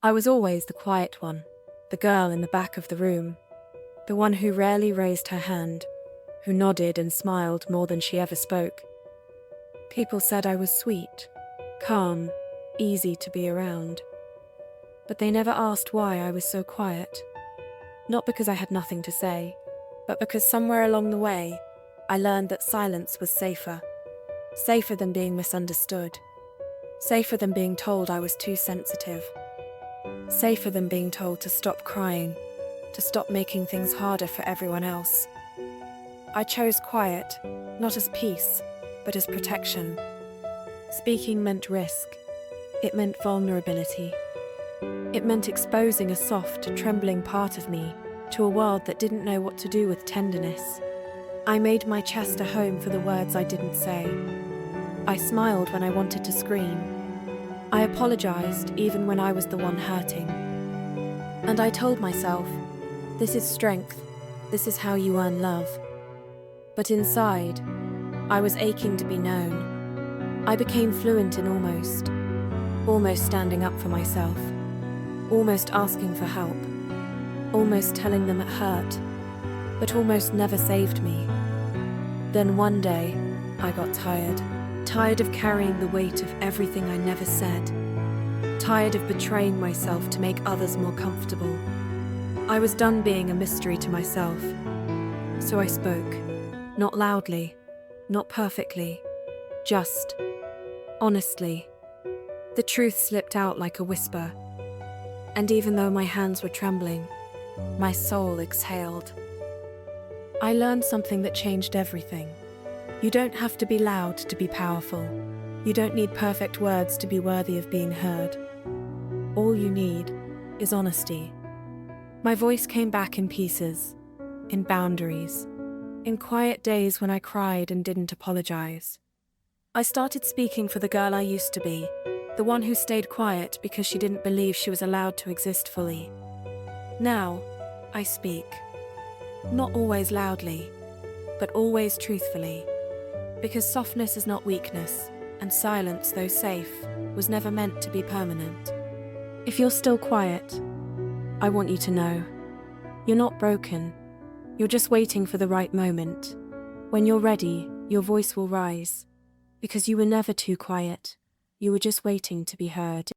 I was always the quiet one, the girl in the back of the room, the one who rarely raised her hand, who nodded and smiled more than she ever spoke. People said I was sweet, calm, easy to be around. But they never asked why I was so quiet. Not because I had nothing to say, but because somewhere along the way, I learned that silence was safer. Safer than being misunderstood. Safer than being told I was too sensitive. Safer than being told to stop crying, to stop making things harder for everyone else. I chose quiet, not as peace, but as protection. Speaking meant risk. It meant vulnerability. It meant exposing a soft, trembling part of me to a world that didn't know what to do with tenderness. I made my chest a home for the words I didn't say. I smiled when I wanted to scream. I apologized even when I was the one hurting. And I told myself, this is strength, this is how you earn love. But inside, I was aching to be known. I became fluent in almost standing up for myself, almost asking for help, almost telling them it hurt, but almost never saved me. Then one day, I got tired of carrying the weight of everything I never said, tired of betraying myself to make others more comfortable. I was done being a mystery to myself. So I spoke, not loudly, not perfectly, just honestly. The truth slipped out like a whisper, and even though my hands were trembling, my soul exhaled. I learned something that changed everything. You don't have to be loud to be powerful. You don't need perfect words to be worthy of being heard. All you need is honesty. My voice came back in pieces, in boundaries, in quiet days when I cried and didn't apologize. I started speaking for the girl I used to be, the one who stayed quiet because she didn't believe she was allowed to exist fully. Now, I speak. Not always loudly, but always truthfully. Because softness is not weakness, and silence, though safe, was never meant to be permanent. If you're still quiet, I want you to know, you're not broken. You're just waiting for the right moment. When you're ready, your voice will rise. Because you were never too quiet. You were just waiting to be heard.